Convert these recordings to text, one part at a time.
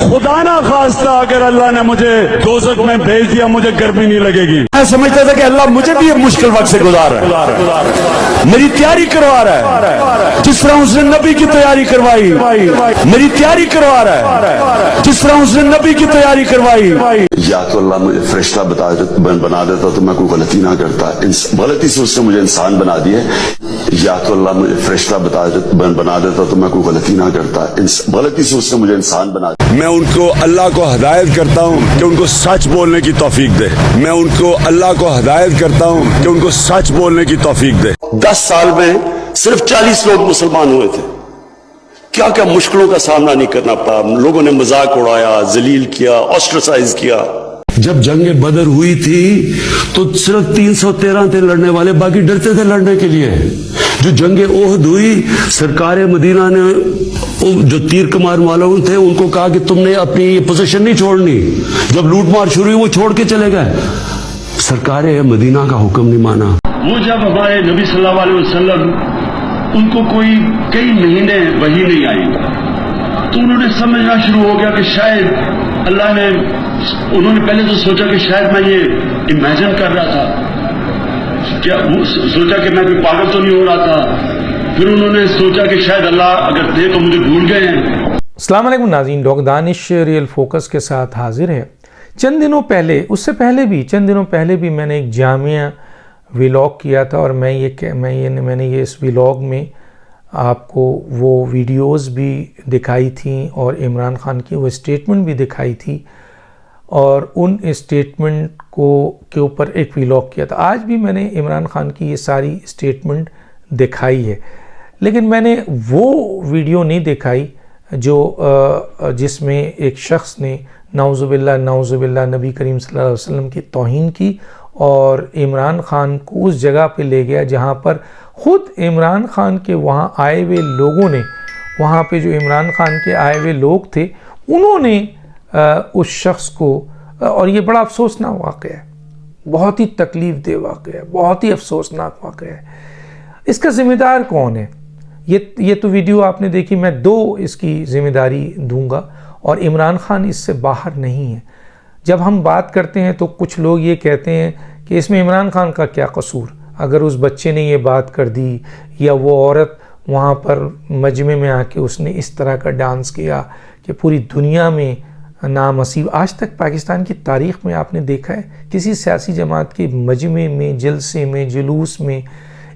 خدا نہ خواستہ اگر اللہ نے مجھے دوزخ میں بھیج دیا مجھے گرمی نہیں لگے گی. میں سمجھتا تھا کہ اللہ مجھے بھی یہ مشکل وقت سے گزار رہا ہے, میری تیاری کروا رہا ہے جس طرح اس نے نبی کی تیاری کروائی, میری تیاری کروا رہا ہے جس طرح اس نے نبی کی تیاری کروائی. یا تو اللہ مجھے فرشتہ بنا دیتا تو میں کوئی غلطی نہ کرتا, غلطی سے اس نے مجھے انسان بنا دیے. یا تو اللہ مجھے فرشتہ بنا دیتا تو میں کوئی غلطی نہ کرتا, غلطی سے اس نے مجھے انسان بنا دیا. میں ان کو اللہ کو ہدایت کرتا ہوں کہ ان کو سچ بولنے کی توفیق دے. میں ان کو اللہ کو ہدایت کرتا ہوں کہ ان کو سچ بولنے کی توفیق دے. 10 سال میں صرف 40 لوگ مسلمان ہوئے تھے. کیا کیا مشکلوں کا سامنا نہیں کرنا پڑا, لوگوں نے مذاق اڑایا, ذلیل کیا, آسٹرسائز کیا. جب جنگ بدر ہوئی تھی تو صرف 313 تھے لڑنے والے, باقی ڈرتے تھے لڑنے کے لیے. جو جنگ احد ہوئی سرکار مدینہ نے جو تیر کمار والوں تھے ان کو کہا کہ تم نے اپنی پوزیشن نہیں چھوڑنی. جب لوٹ مار شروع ہوئی وہ چھوڑ کے چلے گئے, سرکار مدینہ کا حکم نہیں مانا. وہ جب ہمارے نبی صلی اللہ علیہ وسلم ان کو کوئی کئی مہینے وحی نہیں آئی تو انہوں نے سمجھنا شروع ہو گیا کہ شاید اللہ نے, انہوں نے پہلے تو سوچا کہ شاید میں یہ امیجن کر رہا تھا, کیا سوچا کہ میں کوئی پاگل تو نہیں ہو رہا تھا. پھر انہوں نے سوچا کہ شاید اللہ اگر دے تو مجھے بھول گئے ہیں. السلام علیکم ناظرین, ڈاکٹر دانش ریئل فوکس کے ساتھ حاضر ہے. چند دنوں پہلے, اس سے پہلے بھی چند دنوں پہلے بھی میں نے ایک جامعہ ویلاگ کیا تھا اور میں نے یہ اس ویلاگ میں آپ کو وہ ویڈیوز بھی دکھائی تھیں اور عمران خان کی وہ اسٹیٹمنٹ بھی دکھائی تھی اور ان اسٹیٹمنٹ کے اوپر ایک ویلاگ کیا تھا. آج بھی میں نے عمران خان کی یہ ساری اسٹیٹمنٹ دکھائی ہے, لیکن میں نے وہ ویڈیو نہیں دکھائی جس میں ایک شخص نے نعوذ باللہ نبی کریم صلی اللہ علیہ وسلم کی توہین کی اور عمران خان کو اس جگہ پہ لے گیا جہاں پر خود عمران خان کے وہاں آئے ہوئے لوگوں نے, وہاں پہ جو عمران خان کے آئے ہوئے لوگ تھے انہوں نے اس شخص کو, اور یہ بڑا افسوسناک واقعہ ہے, بہت ہی تکلیف دہ واقعہ ہے, بہت ہی افسوسناک واقعہ ہے. اس کا ذمہ دار کون ہے؟ یہ تو ویڈیو آپ نے دیکھی, میں 2 اس کی ذمہ داری دوں گا اور عمران خان اس سے باہر نہیں ہے. جب ہم بات کرتے ہیں تو کچھ لوگ یہ کہتے ہیں کہ اس میں عمران خان کا کیا قصور, اگر اس بچے نے یہ بات کر دی یا وہ عورت وہاں پر مجمع میں آ کے اس نے اس طرح کا ڈانس کیا کہ پوری دنیا میں نام اسیب. آج تک پاکستان کی تاریخ میں آپ نے دیکھا ہے کسی سیاسی جماعت کے مجمع میں, جلسے میں, جلوس میں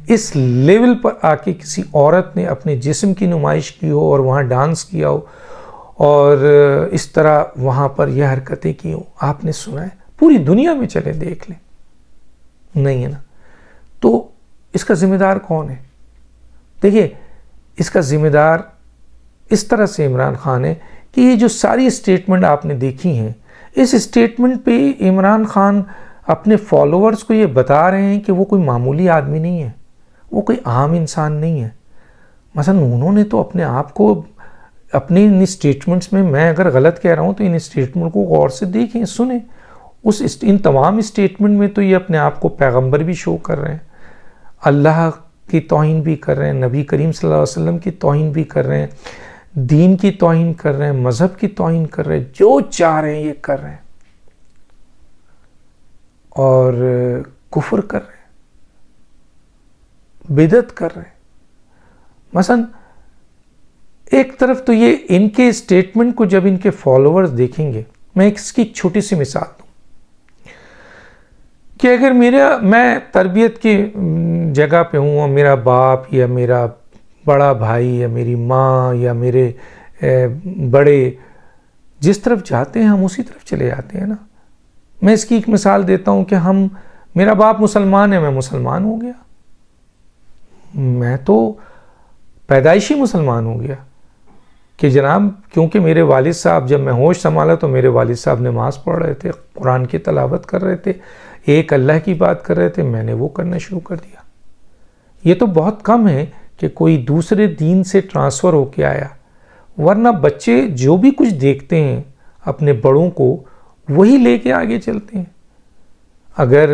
اس لیول پر آ کے کسی عورت نے اپنے جسم کی نمائش کی ہو اور وہاں ڈانس کیا ہو اور اس طرح وہاں پر یہ حرکتیں کی ہوں؟ آپ نے سنا ہے؟ پوری دنیا میں چلے دیکھ لیں, نہیں ہے نا. تو اس کا ذمہ دار کون ہے؟ دیکھیے, اس کا ذمہ دار اس طرح سے عمران خان ہے کہ یہ جو ساری اسٹیٹمنٹ آپ نے دیکھی ہیں, اس اسٹیٹمنٹ پہ عمران خان اپنے فالوورز کو یہ بتا رہے ہیں کہ وہ کوئی معمولی آدمی نہیں ہے, وہ کوئی عام انسان نہیں ہے. مثلا انہوں نے تو اپنے آپ کو اپنی ان اسٹیٹمنٹس میں اگر غلط کہہ رہا ہوں تو ان اسٹیٹمنٹ کو غور سے دیکھیں, سنیں. ان تمام اسٹیٹمنٹ میں تو یہ اپنے آپ کو پیغمبر بھی شو کر رہے ہیں, اللہ کی توہین بھی کر رہے ہیں, نبی کریم صلی اللہ علیہ وسلم کی توہین بھی کر رہے ہیں, دین کی توہین کر رہے ہیں, مذہب کی توہین کر رہے ہیں, جو چاہ رہے ہیں یہ کر رہے ہیں اور کفر کر رہے ہیں, بدعت کر رہے ہیں. مثلا ایک طرف تو یہ ان کے اسٹیٹمنٹ کو جب ان کے فالوورز دیکھیں گے, میں اس کی ایک چھوٹی سی مثال دوں کہ اگر میں تربیت کی جگہ پہ ہوں اور میرا باپ یا میرا بڑا بھائی یا میری ماں یا میرے بڑے جس طرف جاتے ہیں ہم اسی طرف چلے جاتے ہیں نا. میں اس کی ایک مثال دیتا ہوں کہ میرا باپ مسلمان ہے, میں مسلمان ہو گیا, میں تو پیدائشی مسلمان ہو گیا کہ جناب کیونکہ میرے والد صاحب, جب میں ہوش سنبھالا تو میرے والد صاحب نماز پڑھ رہے تھے, قرآن کی تلاوت کر رہے تھے, ایک اللہ کی بات کر رہے تھے, میں نے وہ کرنا شروع کر دیا. یہ تو بہت کم ہے کہ کوئی دوسرے دین سے ٹرانسفر ہو کے آیا, ورنہ بچے جو بھی کچھ دیکھتے ہیں اپنے بڑوں کو وہی لے کے آگے چلتے ہیں. اگر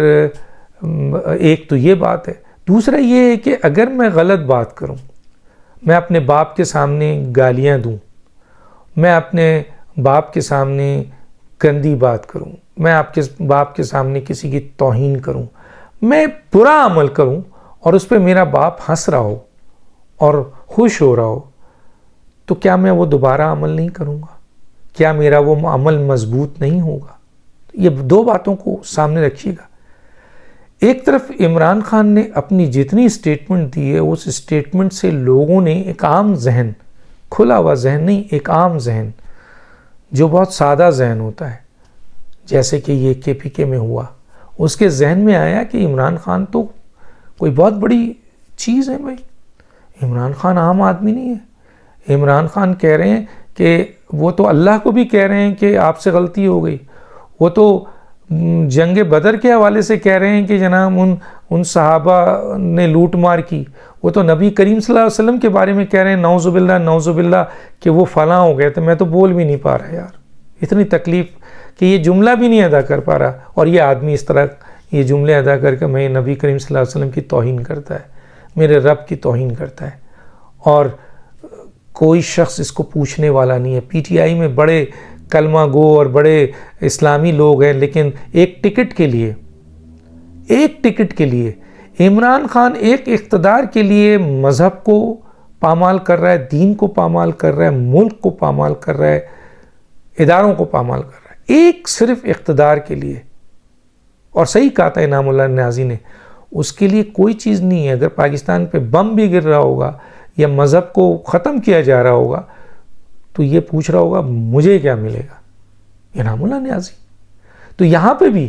ایک تو یہ بات ہے, دوسرا یہ ہے کہ اگر میں غلط بات کروں, میں اپنے باپ کے سامنے گالیاں دوں, میں اپنے باپ کے سامنے گندی بات کروں، میں آپ کے باپ کے سامنے کسی کی توہین کروں، میں برا عمل کروں اور اس پہ میرا باپ ہنس رہا ہو اور خوش ہو رہا ہو، تو کیا میں وہ دوبارہ عمل نہیں کروں گا؟ کیا میرا وہ عمل مضبوط نہیں ہوگا؟ یہ دو باتوں کو سامنے رکھیے گا۔ ایک طرف عمران خان نے اپنی جتنی اسٹیٹمنٹ دی ہے، اس اسٹیٹمنٹ سے لوگوں نے ایک عام ذہن، کھلا ہوا ذہن نہیں، ایک عام ذہن جو بہت سادہ ذہن ہوتا ہے، جیسے کہ یہ KPK میں ہوا، اس کے ذہن میں آیا کہ عمران خان تو کوئی بہت بڑی چیز ہے بھائی، عمران خان عام آدمی نہیں ہے۔ عمران خان کہہ رہے ہیں کہ وہ تو اللہ کو بھی کہہ رہے ہیں کہ آپ سے غلطی ہو گئی، وہ تو جنگ بدر کے حوالے سے کہہ رہے ہیں کہ جناب ان صحابہ نے لوٹ مار کی، وہ تو نبی کریم صلی اللہ علیہ وسلم کے بارے میں کہہ رہے ہیں نعوذ باللہ کہ وہ فلاں ہو گئے، تو میں تو بول بھی نہیں پا رہا یار، اتنی تکلیف کہ یہ جملہ بھی نہیں ادا کر پا رہا، اور یہ آدمی اس طرح یہ جملے ادا کر کے میں نبی کریم صلی اللہ علیہ وسلم کی توہین کرتا ہے، میرے رب کی توہین کرتا ہے، اور کوئی شخص اس کو پوچھنے والا نہیں ہے۔ PTI میں بڑے کلمہ گو اور بڑے اسلامی لوگ ہیں، لیکن ایک ٹکٹ کے لیے عمران خان ایک اقتدار کے لیے مذہب کو پامال کر رہا ہے، دین کو پامال کر رہا ہے، ملک کو پامال کر رہا ہے، اداروں کو پامال کر رہا ہے، ایک صرف اقتدار کے لیے۔ اور صحیح کہا تھا انعام اللہ نیازی نے، اس کے لیے کوئی چیز نہیں ہے۔ اگر پاکستان پہ بم بھی گر رہا ہوگا یا مذہب کو ختم کیا جا رہا ہوگا تو یہ پوچھ رہا ہوگا مجھے کیا ملے گا، انعام اللہ نیازی۔ تو یہاں پہ بھی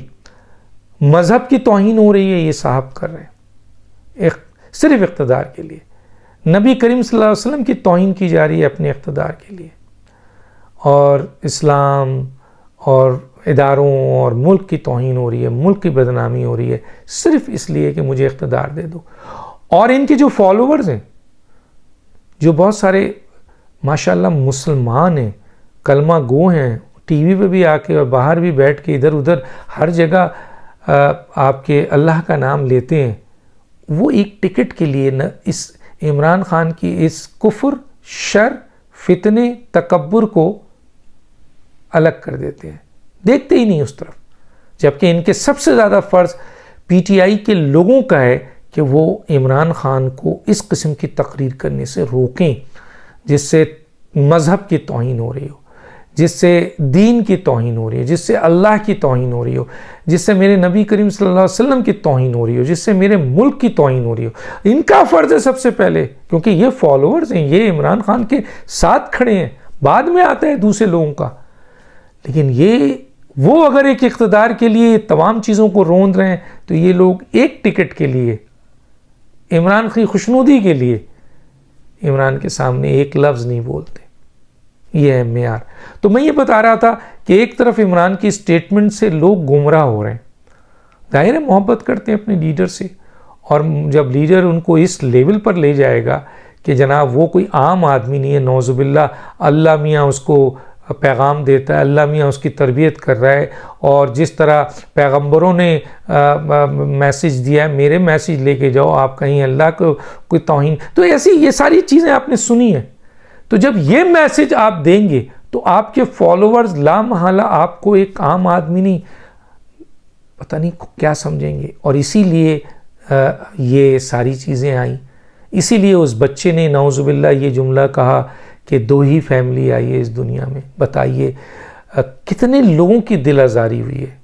مذہب کی توہین ہو رہی ہے، یہ صاحب کر رہے ہیں صرف اقتدار کے لیے۔ نبی کریم صلی اللہ علیہ وسلم کی توہین کی جا رہی ہے اپنے اقتدار کے لیے، اور اسلام اور اداروں اور ملک کی توہین ہو رہی ہے، ملک کی بدنامی ہو رہی ہے، صرف اس لیے کہ مجھے اقتدار دے دو۔ اور ان کے جو فالوورز ہیں، جو بہت سارے ماشاءاللہ مسلمان ہیں، کلمہ گو ہیں، ٹی وی پہ بھی آ کے اور باہر بھی بیٹھ کے ادھر ادھر ہر جگہ آپ کے اللہ کا نام لیتے ہیں، وہ ایک ٹکٹ کے لیے نہ اس عمران خان کی اس کفر، شر، فتنے، تکبر کو الگ کر دیتے ہیں، دیکھتے ہی نہیں اس طرف، جبکہ ان کے سب سے زیادہ فرض PTI کے لوگوں کا ہے کہ وہ عمران خان کو اس قسم کی تقریر کرنے سے روکیں جس سے مذہب کی توہین ہو رہی ہو، جس سے دین کی توہین ہو رہی ہے، جس سے اللہ کی توہین ہو رہی ہو، جس سے میرے نبی کریم صلی اللہ علیہ وسلم کی توہین ہو رہی ہو، جس سے میرے ملک کی توہین ہو رہی ہو۔ ان کا فرض ہے سب سے پہلے، کیونکہ یہ فالوورز ہیں، یہ عمران خان کے ساتھ کھڑے ہیں، بعد میں آتا ہے دوسرے لوگوں کا۔ لیکن وہ اگر ایک اقتدار کے لیے تمام چیزوں کو روند رہے ہیں، تو یہ لوگ ایک ٹکٹ کے لیے، عمران کی خوشنودی کے لیے عمران کے سامنے ایک لفظ نہیں بولتے۔ یہ ہے معیار۔ تو میں یہ بتا رہا تھا کہ ایک طرف عمران کی سٹیٹمنٹ سے لوگ گمراہ ہو رہے ہیں، ظاہر ہے محبت کرتے ہیں اپنے لیڈر سے، اور جب لیڈر ان کو اس لیول پر لے جائے گا کہ جناب وہ کوئی عام آدمی نہیں ہے، نعوذ باللہ، اللہ میاں اس کو پیغام دیتا ہے، اللہ میاں اس کی تربیت کر رہا ہے، اور جس طرح پیغمبروں نے میسیج دیا ہے، میرے میسیج لے کے جاؤ، آپ کہیں اللہ کو کوئی توہین، تو ایسی یہ ساری چیزیں آپ نے سنی ہیں۔ تو جب یہ میسیج آپ دیں گے تو آپ کے فالوورز لا محالہ آپ کو ایک عام آدمی نہیں، پتہ نہیں کیا سمجھیں گے، اور اسی لیے یہ ساری چیزیں آئیں، اسی لیے اس بچے نے نعوذ باللہ یہ جملہ کہا کہ 2 ہی فیملی آئی ہے اس دنیا میں۔ بتائیے کتنے لوگوں کی دل آزاری ہوئی ہے،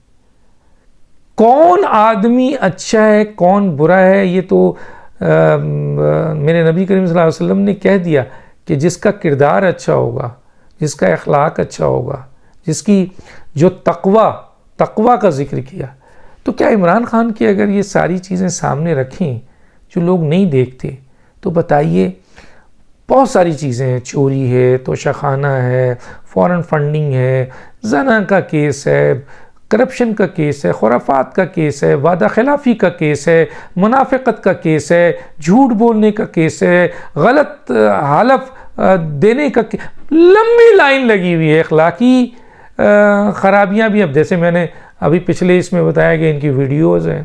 کون آدمی اچھا ہے کون برا ہے، یہ تو میرے نبی کریم صلی اللہ علیہ وسلم نے کہہ دیا کہ جس کا کردار اچھا ہوگا، جس کا اخلاق اچھا ہوگا، جس کی جو تقوی کا ذکر کیا، تو کیا عمران خان کی اگر یہ ساری چیزیں سامنے رکھیں جو لوگ نہیں دیکھتے، تو بتائیے بہت ساری چیزیں ہیں، چوری ہے، توشہ خانہ ہے، فورن فنڈنگ ہے، زنا کا کیس ہے، کرپشن کا کیس ہے، خرافات کا کیس ہے، وعدہ خلافی کا کیس ہے، منافقت کا کیس ہے، جھوٹ بولنے کا کیس ہے، غلط حلف دینے کا لمبی لائن لگی ہوئی ہے، اخلاقی خرابیاں بھی۔ اب جیسے میں نے ابھی پچھلے اس میں بتایا کہ ان کی ویڈیوز ہیں،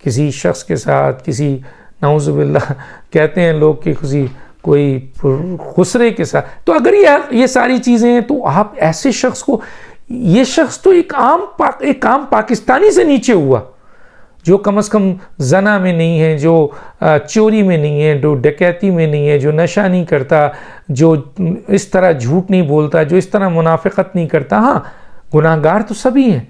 کسی شخص کے ساتھ، کسی نعوذ باللہ کہتے ہیں لوگ کہ کسی کوئی خسرے کے ساتھ. تو اگر یہ ساری چیزیں ہیں تو آپ ایسے شخص کو, یہ شخص تو ایک عام پاکستانی سے نیچے ہوا, جو کم از کم زنا میں نہیں ہے, جو چوری میں نہیں ہے, جو ڈکیتی میں نہیں ہے, جو نشہ نہیں کرتا, جو اس طرح جھوٹ نہیں بولتا, جو اس طرح منافقت نہیں کرتا. ہاں گناہ گار تو سبھی ہیں,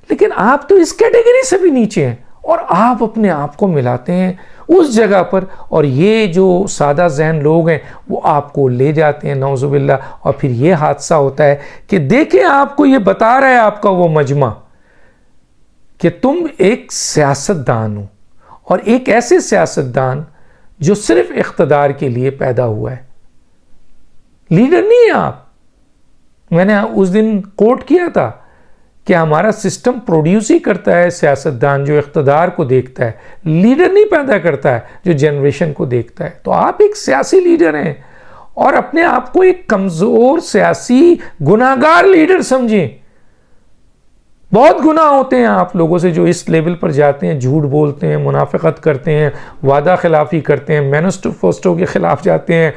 لیکن آپ تو اس کیٹیگری سے بھی نیچے ہیں, اور آپ اپنے آپ کو ملاتے ہیں اس جگہ پر, اور یہ جو سادہ ذہن لوگ ہیں وہ آپ کو لے جاتے ہیں نعوذ باللہ. اور پھر یہ حادثہ ہوتا ہے کہ دیکھیں آپ کو یہ بتا رہا ہے آپ کا وہ مجمع کہ تم ایک سیاستدان ہو, اور ایک ایسے سیاستدان جو صرف اقتدار کے لیے پیدا ہوا ہے, لیڈر نہیں ہے آپ. میں نے اس دن کوٹ کیا تھا کہ ہمارا سسٹم پروڈیوس ہی کرتا ہے سیاستدان جو اقتدار کو دیکھتا ہے, لیڈر نہیں پیدا کرتا ہے جو جنریشن کو دیکھتا ہے. تو آپ ایک سیاسی لیڈر ہیں, اور اپنے آپ کو ایک کمزور سیاسی گناہگار لیڈر سمجھیں. بہت گناہ ہوتے ہیں آپ لوگوں سے جو اس لیول پر جاتے ہیں, جھوٹ بولتے ہیں, منافقت کرتے ہیں, وعدہ خلافی کرتے ہیں, مینیفیسٹو کے خلاف جاتے ہیں,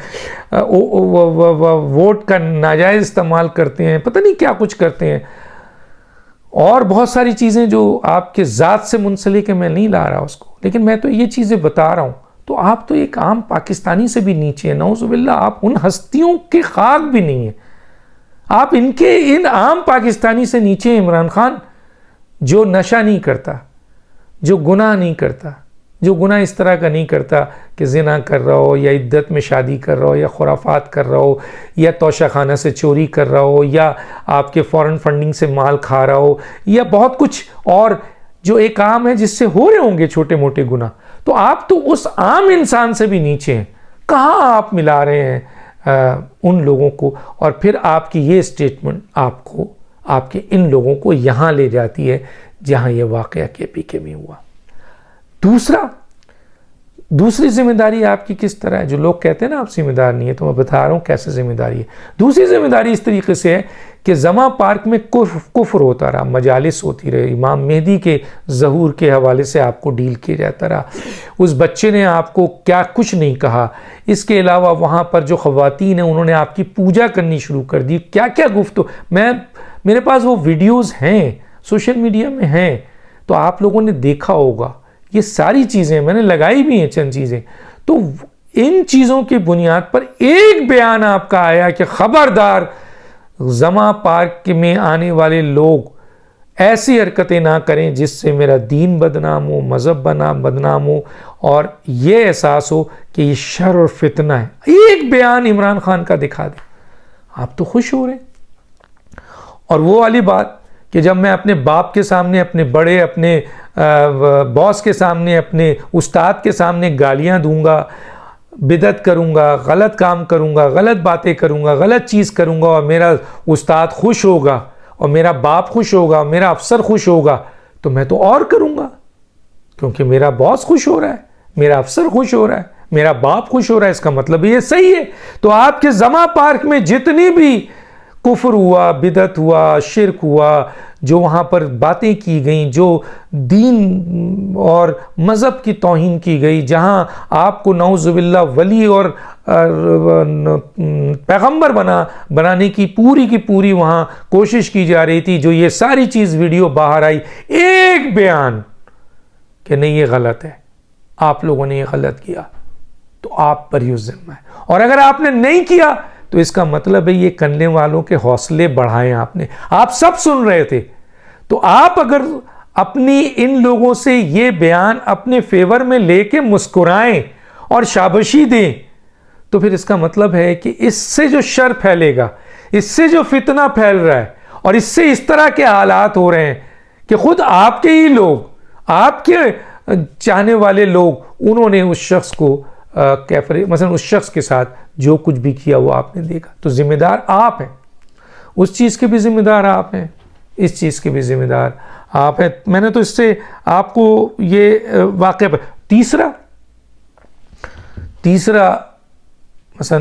ووٹ کا ناجائز استعمال کرتے ہیں, پتہ نہیں کیا کچھ کرتے ہیں, اور بہت ساری چیزیں جو آپ کے ذات سے منسلک ہے. میں نہیں لا رہا اس کو, لیکن میں تو یہ چیزیں بتا رہا ہوں. تو آپ تو ایک عام پاکستانی سے بھی نیچے ہیں نعوذ باللہ. آپ ان ہستیوں کے خاک بھی نہیں ہیں, آپ ان عام پاکستانی سے نیچے ہیں. عمران خان جو نشہ نہیں کرتا, جو گناہ نہیں کرتا, جو گناہ اس طرح کا نہیں کرتا کہ زنا کر رہا ہو, یا عدت میں شادی کر رہا ہو, یا خرافات کر رہا ہو, یا توشہ خانہ سے چوری کر رہا ہو, یا آپ کے فورن فنڈنگ سے مال کھا رہا ہو, یا بہت کچھ اور جو ایک عام ہے جس سے ہو رہے ہوں گے چھوٹے موٹے گناہ. تو آپ تو اس عام انسان سے بھی نیچے ہیں. کہاں آپ ملا رہے ہیں ان لوگوں کو؟ اور پھر آپ کی یہ سٹیٹمنٹ آپ کو, آپ کے ان لوگوں کو یہاں لے جاتی ہے جہاں یہ واقعہ KPK میں ہوا. دوسری ذمہ داری آپ کی کس طرح ہے؟ جو لوگ کہتے ہیں نا آپ ذمہ دار نہیں ہے, تو میں بتا رہا ہوں کیسے ذمہ داری ہے. دوسری ذمہ داری اس طریقے سے ہے کہ زما پارک میں کفر ہوتا رہا, مجالس ہوتی رہی, امام مہدی کے ظہور کے حوالے سے آپ کو ڈیل کیا جاتا رہا. اس بچے نے آپ کو کیا کچھ نہیں کہا. اس کے علاوہ وہاں پر جو خواتین ہیں انہوں نے آپ کی پوجا کرنی شروع کر دی. کیا کیا گفتگو, میرے پاس وہ ویڈیوز ہیں, سوشل میڈیا میں ہیں, تو آپ لوگوں نے دیکھا ہوگا. یہ ساری چیزیں میں نے لگائی بھی ہیں, چند چیزیں. تو ان چیزوں کی بنیاد پر ایک بیان آپ کا آیا کہ خبردار زما پارک میں آنے والے لوگ ایسی حرکتیں نہ کریں جس سے میرا دین بدنام ہو, مذہب بدنام ہو, اور یہ احساس ہو کہ یہ شر اور فتنہ ہے. ایک بیان عمران خان کا دکھا دیں, آپ تو خوش ہو رہے ہیں. اور وہ والی بات کہ جب میں اپنے باپ کے سامنے, اپنے بڑے, اپنے باس کے سامنے, اپنے استاد کے سامنے گالیاں دوں گا, بدعت کروں گا, غلط کام کروں گا, غلط باتیں کروں گا, غلط چیز کروں گا, اور میرا استاد خوش ہوگا, اور میرا باپ خوش ہوگا, اور میرا افسر خوش ہوگا, تو میں تو اور کروں گا, کیونکہ میرا باس خوش ہو رہا ہے, میرا افسر خوش ہو رہا ہے, میرا باپ خوش ہو رہا ہے. اس کا مطلب یہ صحیح ہے. تو آپ کے زما پارک میں جتنی بھی کفر ہوا, بدعت ہوا, شرک ہوا, جو وہاں پر باتیں کی گئیں, جو دین اور مذہب کی توہین کی گئی, جہاں آپ کو نعوذ باللہ ولی اور پیغمبر بنانے کی پوری وہاں کوشش کی جا رہی تھی, جو یہ ساری چیز ویڈیو باہر آئی, ایک بیان کہ نہیں یہ غلط ہے, آپ لوگوں نے یہ غلط کیا, تو آپ پر یہ ذمہ ہے. اور اگر آپ نے نہیں کیا تو اس کا مطلب ہے یہ کرنے والوں کے حوصلے بڑھائیں آپ نے. آپ سب سن رہے تھے, تو آپ اگر اپنی ان لوگوں سے یہ بیان اپنے فیور میں لے کے مسکرائیں اور شاباشی دیں, تو پھر اس کا مطلب ہے کہ اس سے جو شر پھیلے گا, اس سے جو فتنہ پھیل رہا ہے, اور اس سے اس طرح کے حالات ہو رہے ہیں کہ خود آپ کے ہی لوگ, آپ کے چاہنے والے لوگ, انہوں نے اس شخص کو مثلا اس شخص کے ساتھ جو کچھ بھی کیا وہ آپ نے دیکھا. تو ذمہ دار آپ ہیں, اس چیز کے بھی ذمہ دار آپ ہیں, اس چیز کے بھی ذمہ دار آپ ہیں. میں نے تو اس سے آپ کو یہ واقعہ. تیسرا مثلا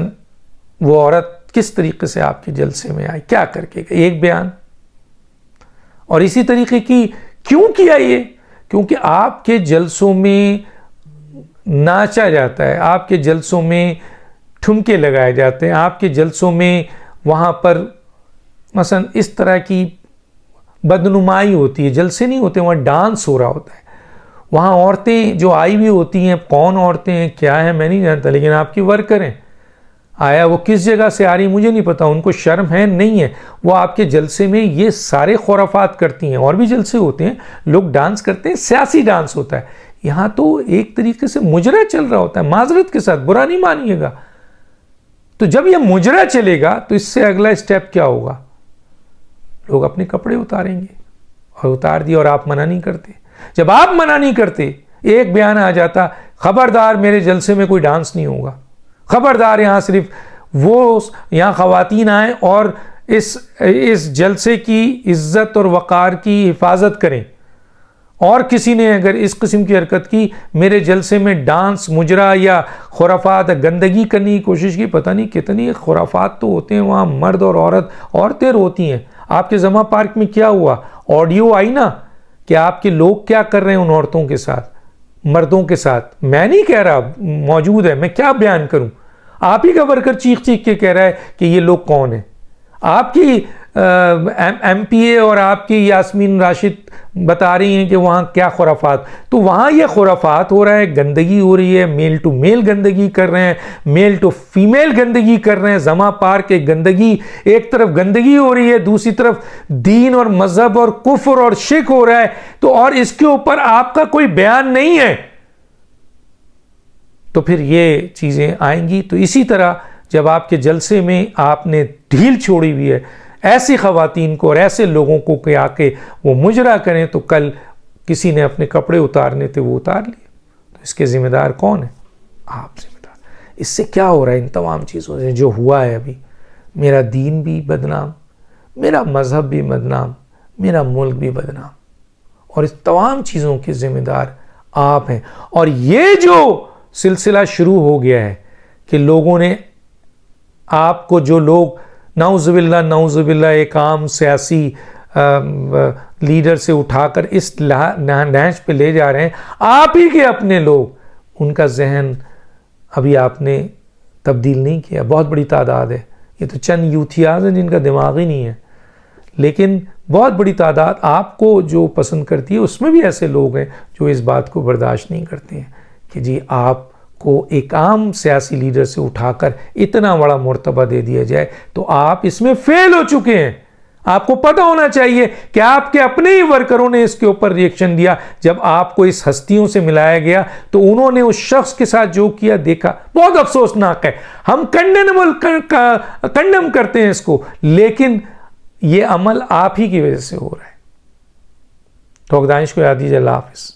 وہ عورت کس طریقے سے آپ کے جلسے میں آئی, کیا کر کے گئی, ایک بیان. اور اسی طریقے کی کیوں کیا یہ, کیونکہ آپ کے جلسوں میں ناچا جاتا ہے, آپ کے جلسوں میں ٹھمکے لگائے جاتے ہیں آپ کے جلسوں میں، وہاں پر مثلا اس طرح کی بدنمائی ہوتی ہے، جلسے نہیں ہوتے، وہاں ڈانس ہو رہا ہوتا ہے، وہاں عورتیں جو آئی ہوئی ہوتی ہیں، کون عورتیں ہیں کیا ہیں میں نہیں جانتا، لیکن آپ کی ورکر ہیں، آیا وہ کس جگہ سے آ رہی مجھے نہیں پتا، ان کو شرم ہے نہیں ہے، وہ آپ کے جلسے میں یہ سارے خرافات کرتی ہیں. اور بھی جلسے ہوتے ہیں لوگ ڈانس کرتے ہیں، سیاسی ڈانس ہوتا ہے، یہاں تو ایک طریقے سے مجرا چل رہا ہوتا ہے. معذرت کے ساتھ برا نہیں مانیے گا. تو جب یہ مجرا چلے گا تو اس سے اگلا اسٹیپ کیا ہوگا؟ لوگ اپنے کپڑے اتاریں گے، اور اتار دیے اور آپ منع نہیں کرتے. جب آپ منع نہیں کرتے، ایک بیان آ جاتا خبردار میرے جلسے میں کوئی ڈانس نہیں ہوگا، خبردار یہاں صرف وہ یہاں خواتین آئیں اور اس جلسے کی عزت اور وقار کی حفاظت کریں، اور کسی نے اگر اس قسم کی حرکت کی، میرے جلسے میں ڈانس، مجرا یا خرافات، گندگی کرنے کی کوشش کی، پتہ نہیں کتنی خرافات تو ہوتے ہیں وہاں، مرد اور عورتیں روتی ہیں. آپ کے زما پارک میں کیا ہوا؟ آڈیو آئی نا کہ آپ کے لوگ کیا کر رہے ہیں ان عورتوں کے ساتھ، مردوں کے ساتھ. میں نہیں کہہ رہا، موجود ہے، میں کیا بیان کروں؟ آپ ہی کا ورکر چیخ چیخ کے کہہ رہا ہے کہ یہ لوگ کون ہیں. آپ کی ایم پی اے اور آپ کی یاسمین راشد بتا رہی ہیں کہ وہاں کیا خرافات. تو وہاں یہ خرافات ہو رہا ہے، گندگی ہو رہی ہے، میل ٹو میل گندگی کر رہے ہیں، میل ٹو فیمیل گندگی کر رہے ہیں. زما پارک کے گندگی، ایک طرف گندگی ہو رہی ہے، دوسری طرف دین اور مذہب اور کفر اور شرک ہو رہا ہے. تو اور اس کے اوپر آپ کا کوئی بیان نہیں ہے، تو پھر یہ چیزیں آئیں گی. تو اسی طرح جب آپ کے جلسے میں آپ نے ڈھیل چھوڑی ہوئی ہے ایسی خواتین کو اور ایسے لوگوں کو کہ آ کے وہ مجرا کریں، تو کل کسی نے اپنے کپڑے اتارنے تھے وہ اتار لیے، تو اس کے ذمہ دار کون ہے؟ آپ ذمہ دار. اس سے کیا ہو رہا ہے؟ ان تمام چیزوں سے جو ہوا ہے ابھی، میرا دین بھی بدنام، میرا مذہب بھی بدنام، میرا ملک بھی بدنام، اور اس تمام چیزوں کے ذمہ دار آپ ہیں. اور یہ جو سلسلہ شروع ہو گیا ہے کہ لوگوں نے آپ کو، جو لوگ نعوذ باللہ ایک عام سیاسی لیڈر سے اٹھا کر اس نہج پہ لے جا رہے ہیں، آپ ہی کے اپنے لوگ، ان کا ذہن ابھی آپ نے تبدیل نہیں کیا. بہت بڑی تعداد ہے، یہ تو چند یوتھیاز ہیں جن کا دماغ ہی نہیں ہے، لیکن بہت بڑی تعداد آپ کو جو پسند کرتی ہے اس میں بھی ایسے لوگ ہیں جو اس بات کو برداشت نہیں کرتے ہیں کہ جی آپ کو ایک عام سیاسی لیڈر سے اٹھا کر اتنا بڑا مرتبہ دے دیا جائے. تو آپ اس میں فیل ہو چکے ہیں. آپ کو پتہ ہونا چاہیے کہ آپ کے اپنے ہی ورکروں نے اس کے اوپر ریئیکشن دیا. جب آپ کو اس ہستیوں سے ملایا گیا تو انہوں نے اس شخص کے ساتھ جو کیا دیکھا، بہت افسوسناک ہے. ہم کنڈم کرتے ہیں اس کو، لیکن یہ عمل آپ ہی کی وجہ سے ہو رہا ہے. تو دانش کو یاد دیجیے. اللہ حافظ.